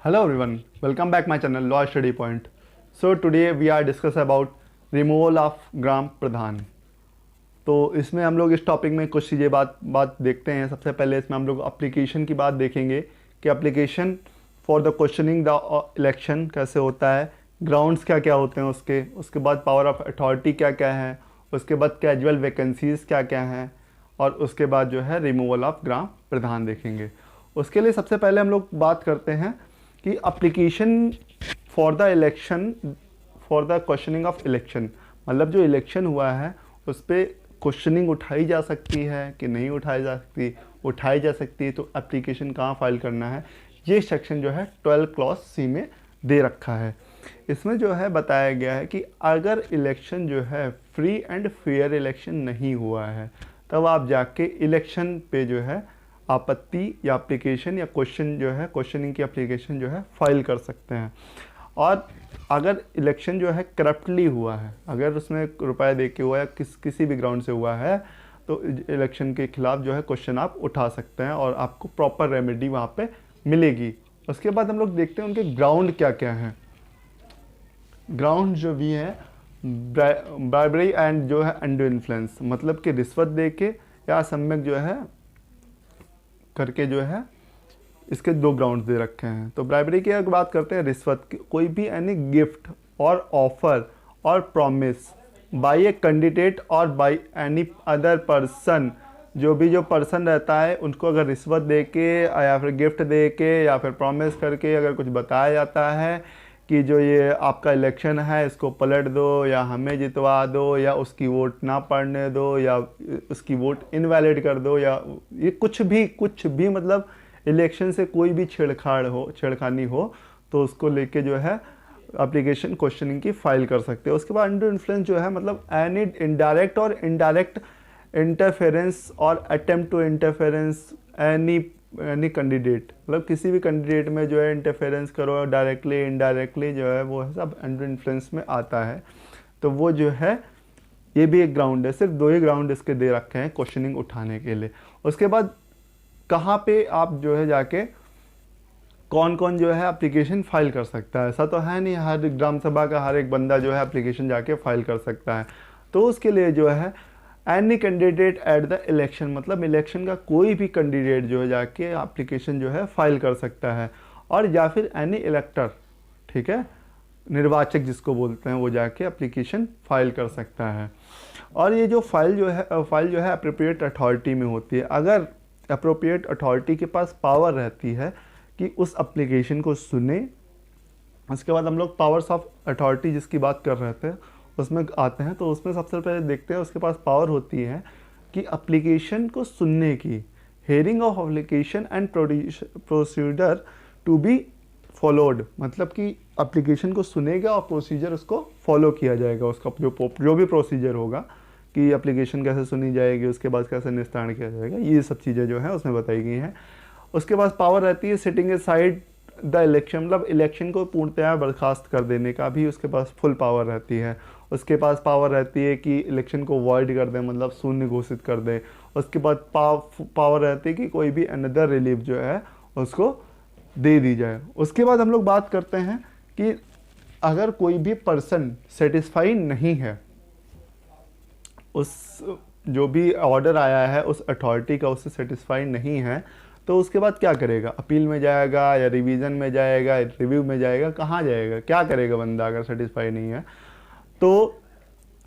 Hello everyone, welcome back my channel Law Study Point. So today we are discuss about removal of ग्राम प्रधान. तो इसमें हम लोग इस topic में कुछ चीज़ें बात देखते हैं. सबसे पहले इसमें हम लोग एप्लीकेशन की बात देखेंगे कि application for the questioning the election कैसे होता है, ग्राउंड्स क्या क्या होते हैं उसके बाद पावर ऑफ अथॉरिटी क्या क्या है, उसके बाद कैजुअल वैकेंसीज क्या क्या हैं, और उसके बाद जो है रिमूवल ऑफ ग्राम प्रधान देखेंगे. उसके लिए सबसे पहले हम लोग बात करते हैं कि application for the election for the questioning of election, मतलब जो इलेक्शन हुआ है उस पर क्वेश्चनिंग उठाई जा सकती है कि नहीं उठाई जा सकती है. तो एप्लीकेशन कहाँ फाइल करना है, ये सेक्शन जो है 12 क्लॉज सी में दे रखा है. इसमें जो है बताया गया है कि अगर इलेक्शन जो है फ्री एंड फेयर इलेक्शन नहीं हुआ है तब आप जाके इलेक्शन पे जो है आपत्ति या एप्लीकेशन या क्वेश्चन जो है क्वेश्चनिंग की एप्लीकेशन जो है फाइल कर सकते हैं. और अगर इलेक्शन जो है करप्टली हुआ है, अगर उसमें रुपए दे के हुआ है किसी भी ग्राउंड से हुआ है, तो इलेक्शन के खिलाफ जो है क्वेश्चन आप उठा सकते हैं और आपको प्रॉपर रेमेडी वहाँ पे मिलेगी. उसके बाद हम लोग देखते हैं उनके ग्राउंड क्या क्या हैं. ग्राउंड जो भी है ब्राइबरी एंड जो है अंडर इन्फ्लुएंस, मतलब कि रिश्वत दे के या सम्यक जो है करके जो है, इसके दो ग्राउंड दे रखे हैं. तो ब्राइबरी की अगर बात करते हैं, रिश्वत की कोई भी एनी गिफ्ट और ऑफर और प्रॉमिस बाय ए कैंडिडेट और बाय एनी अदर पर्सन, जो पर्सन रहता है उनको अगर रिश्वत दे के या फिर गिफ्ट दे के या फिर प्रॉमिस करके अगर कुछ बताया जाता है कि जो ये आपका इलेक्शन है इसको पलट दो या हमें जितवा दो या उसकी वोट ना पड़ने दो या उसकी वोट इनवैलिड कर दो, या ये कुछ भी मतलब इलेक्शन से कोई भी छेड़खानी हो तो उसको लेके जो है एप्लीकेशन क्वेश्चनिंग की फाइल कर सकते हैं. उसके बाद अंडर इन्फ्लुएंस जो है मतलब एनी इनडायरेक्ट और इनडायरेक्ट इंटरफेरेंस और attempt to interference any candidate, मतलब किसी भी कैंडिडेट में जो है इंटरफेरेंस करो डायरेक्टली इनडायरेक्टली जो है वो सब अंडर इन्फ्लुएंस में आता है. तो वो जो है ये भी एक ग्राउंड है. सिर्फ दो ही ग्राउंड इसके दे रखे हैं क्वेश्चनिंग उठाने के लिए. उसके बाद कहाँ पे आप जो है जाके कौन कौन जो है एप्लीकेशन फाइल कर सकता है. ऐसा तो है नहीं हर ग्राम सभा का हर एक बंदा जो है एप्लीकेशन जाके फाइल कर सकता है. तो उसके लिए जो है any candidate at the election, मतलब इलेक्शन का कोई भी कैंडिडेट जो है जाके एप्लीकेशन जो है फाइल कर सकता है. और या फिर एनी इलेक्टर, ठीक है, निर्वाचक जिसको बोलते हैं, वो जाके एप्लीकेशन फाइल कर सकता है. और ये जो फाइल जो है अप्रोप्रिएट अथॉरिटी में होती है. अगर अप्रोप्रिएट अथॉरिटी के पास पावर रहती है कि उस एप्लीकेशन को सुने. उसके बाद हम लोग पावर्स ऑफ अथॉरिटी जिसकी बात कर रहे थे उसमें आते हैं. तो उसमें सबसे पहले देखते हैं उसके पास पावर होती है कि एप्लीकेशन को सुनने की, hearing of application and procedure to be followed, मतलब कि एप्लीकेशन को सुनेगा और प्रोसीजर उसको फॉलो किया जाएगा. उसका जो भी प्रोसीजर होगा कि एप्लीकेशन कैसे सुनी जाएगी, उसके बाद कैसे निस्तारण किया जाएगा, ये सब चीज़ें जो हैं उसमें बताई गई हैं. उसके पास पावर रहती है sitting A side the election, मतलब इलेक्शन को पूर्णतया बर्खास्त कर देने का भी उसके पास फुल पावर रहती है. उसके पास पावर रहती है कि इलेक्शन को वॉइड कर दें, मतलब शून्य घोषित कर दें. उसके बाद पावर रहती है कि कोई भी अनदर रिलीफ जो है उसको दे दी जाए. उसके बाद हम लोग बात करते हैं कि अगर कोई भी पर्सन सेटिस्फाई नहीं है, उस जो भी ऑर्डर आया है उस अथॉरिटी का उससे सेटिस्फाई नहीं है, तो उसके बाद क्या करेगा, अपील में जाएगा या रिवीजन में जाएगा, रिव्यू में जाएगा, कहाँ जाएगा, क्या करेगा बंदा अगर सेटिस्फाई नहीं है. तो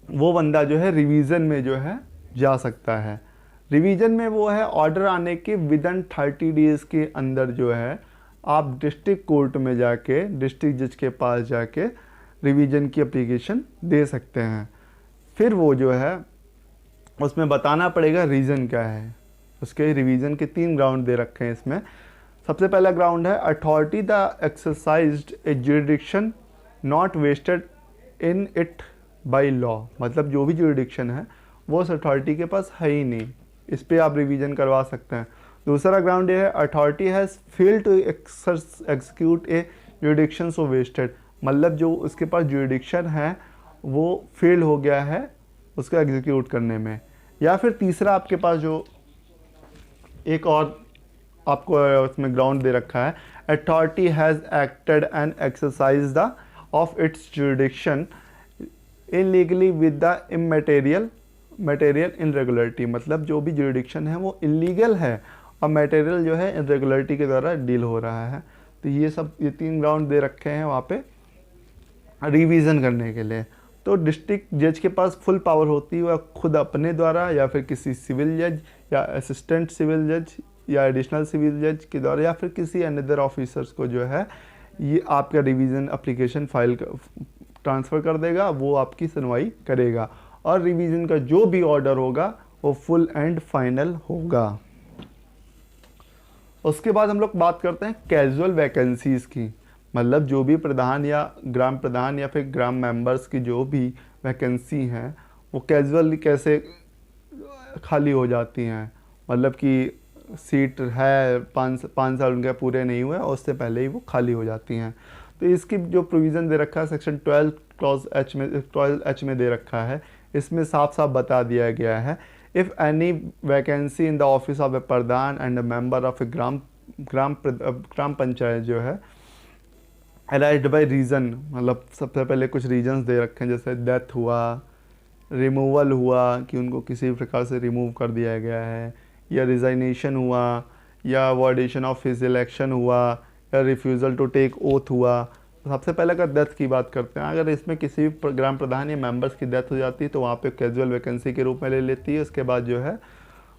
वो बंदा जो है रिवीजन में जो है जा सकता है. रिवीजन में वो है ऑर्डर आने के विदिन 30 डेज़ के अंदर जो है आप डिस्ट्रिक्ट कोर्ट में जाके डिस्ट्रिक्ट जज के पास जाके रिवीजन की एप्लीकेशन दे सकते हैं. फिर वो जो है उसमें बताना पड़ेगा रीज़न क्या है. उसके रिवीजन के 3 ग्राउंड दे रखे हैं इसमें. सबसे पहला ग्राउंड है authority the exercised a jurisdiction not vested in it by law, मतलब जो भी जुरिडिक्शन है वो उस अथॉरिटी के पास है ही नहीं, इस पे आप रिवीजन करवा सकते हैं. दूसरा ग्राउंड ये है authority has failed to execute a jurisdiction so vested, मतलब जो उसके पास जुरिडिक्शन है वो फेल हो गया है उसको एग्जीक्यूट करने में. या फिर तीसरा आपके पास जो एक और आपको उसमें ग्राउंड दे रखा है, authority has acted and exercise the of its jurisdiction illegally with the immaterial material irregularity, मतलब जो भी जुरिडिक्शन है वो इलीगल है और मटेरियल जो है इनरेगुलरिटी के द्वारा डील हो रहा है। तो ये 3 ग्राउंड दे रखे हैं वहाँ पे रिवीजन करने के लिए। तो डिस्ट्रिक्ट जज के पास फुल पावर होती है, वह खुद अपने द्वारा या फिर किसी सिविल जज या असिस्टेंट सिविल जज या एडिशनल सिविल जज के द्वारा या फिर किसी अनदर ऑफिसर्स को जो है ये आपका रिवीजन एप्लीकेशन फाइल ट्रांसफ़र कर देगा, वो आपकी सुनवाई करेगा और रिवीजन का जो भी ऑर्डर होगा वो फुल एंड फाइनल होगा। उसके बाद हम लोग बात करते हैं कैजुअल वैकेंसीज़ की, मतलब जो भी प्रधान या फिर ग्राम मेंबर्स की जो भी वैकेंसी हैं वो कैजुअली कैसे खाली हो जाती हैं, मतलब कि सीट है 5 साल उनके पूरे नहीं हुए और उससे पहले ही वो खाली हो जाती हैं। तो इसकी जो प्रोविज़न दे रखा है सेक्शन 12 क्लॉज H में दे रखा है, इसमें साफ साफ बता दिया गया है, if any vacancy in the office of a pradhan and a member of a gram panchayat जो है अराइज्ड बाय रीज़न, मतलब सबसे पहले कुछ रीजंस दे रखे हैं, जैसे डेथ हुआ, रिमूवल हुआ कि उनको किसी प्रकार से रिमूव कर दिया गया है, या रिज़ाइनेशन हुआ, या अवॉर्डेशन ऑफ हिज इलेक्शन हुआ, या रिफ्यूज़ल टू टेक ओथ हुआ। सबसे पहले अगर डेथ की बात करते हैं, अगर इसमें किसी भी ग्राम प्रधान या मेंबर्स की डेथ हो जाती है तो वहाँ पे कैजुअल वैकेंसी के रूप में ले लेती है। उसके बाद जो है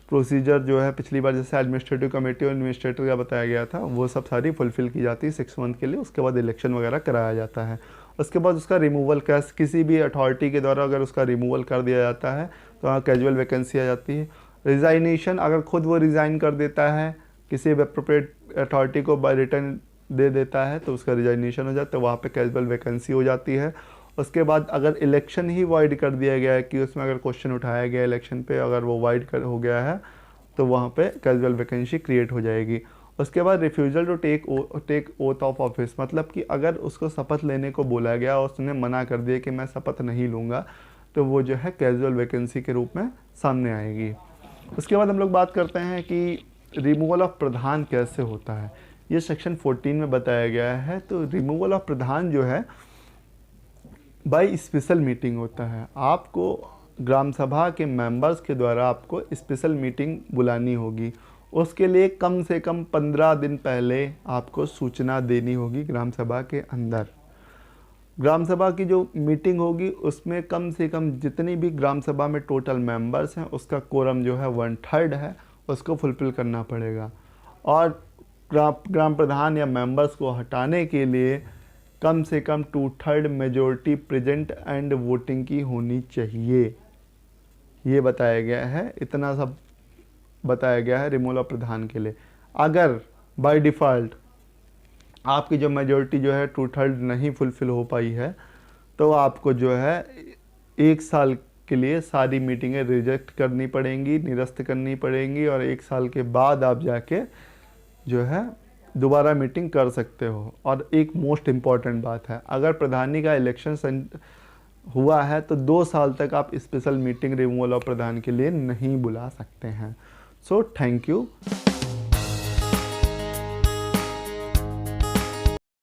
प्रोसीजर जो है पिछली बार जैसे एडमिनिस्ट्रेटिव कमेटी और एडमिनिस्ट्रेटर का बताया गया था वो सब सारी फुलफ़िल की जाती है 6 मंथ के लिए। उसके बाद इलेक्शन वगैरह कराया जाता है। उसके बाद उसका रिमूवल किसी भी अथॉरिटी के द्वारा अगर उसका रिमूवल कर दिया जाता है तो वहाँ कैजुअल वैकेंसी आ जाती है। रिज़ाइनेशन, अगर खुद वो रिज़ाइन कर देता है, किसी भी अप्रोप्रिएट अथॉरिटी को बाय रिटर्न दे देता है तो उसका रिज़ाइनेशन हो जाता है, तो वहाँ पे कैजुअल वैकेंसी हो जाती है। उसके बाद अगर इलेक्शन ही वाइड कर दिया गया है कि उसमें अगर क्वेश्चन उठाया गया इलेक्शन पे, अगर वो वाइड हो गया है तो वहाँ पे कैजुअल वैकेंसी क्रिएट हो जाएगी। उसके बाद refusal to take oath of office, मतलब कि अगर उसको शपथ लेने को बोला गया और उसने मना कर दिया कि मैं शपथ नहीं लूँगा, तो वो जो है कैजुअल वैकेंसी के रूप में सामने आएगी। उसके बाद हम लोग बात करते हैं कि रिमूवल ऑफ प्रधान कैसे होता है, ये सेक्शन 14 में बताया गया है। तो रिमूवल ऑफ प्रधान जो है बाय स्पेशल मीटिंग होता है। आपको ग्राम सभा के मेंबर्स के द्वारा आपको स्पेशल मीटिंग बुलानी होगी। उसके लिए कम से कम 15 दिन पहले आपको सूचना देनी होगी ग्राम सभा के अंदर। ग्राम सभा की जो मीटिंग होगी उसमें कम से कम जितनी भी ग्राम सभा में टोटल मेंबर्स हैं उसका कोरम जो है 1/3 है, उसको फुलफ़िल करना पड़ेगा। और ग्राम प्रधान या मेंबर्स को हटाने के लिए कम से कम 2/3 मेजॉरिटी प्रेजेंट एंड वोटिंग की होनी चाहिए। ये बताया गया है, इतना सब बताया गया है रिमूवल ऑफ प्रधान के लिए। अगर बाय डिफ़ॉल्ट आपकी जो मेजॉरिटी जो है 2/3 नहीं फुलफ़िल हो पाई है तो आपको जो है 1 साल के लिए सारी मीटिंगें रिजेक्ट करनी पड़ेंगी, निरस्त करनी पड़ेंगी, और 1 साल के बाद आप जाके जो है दोबारा मीटिंग कर सकते हो। और एक मोस्ट इम्पॉर्टेंट बात है, अगर प्रधानी का इलेक्शन हुआ है तो 2 साल तक आप स्पेशल मीटिंग रिमूवल ऑफ प्रधान के लिए नहीं बुला सकते हैं। So thank you.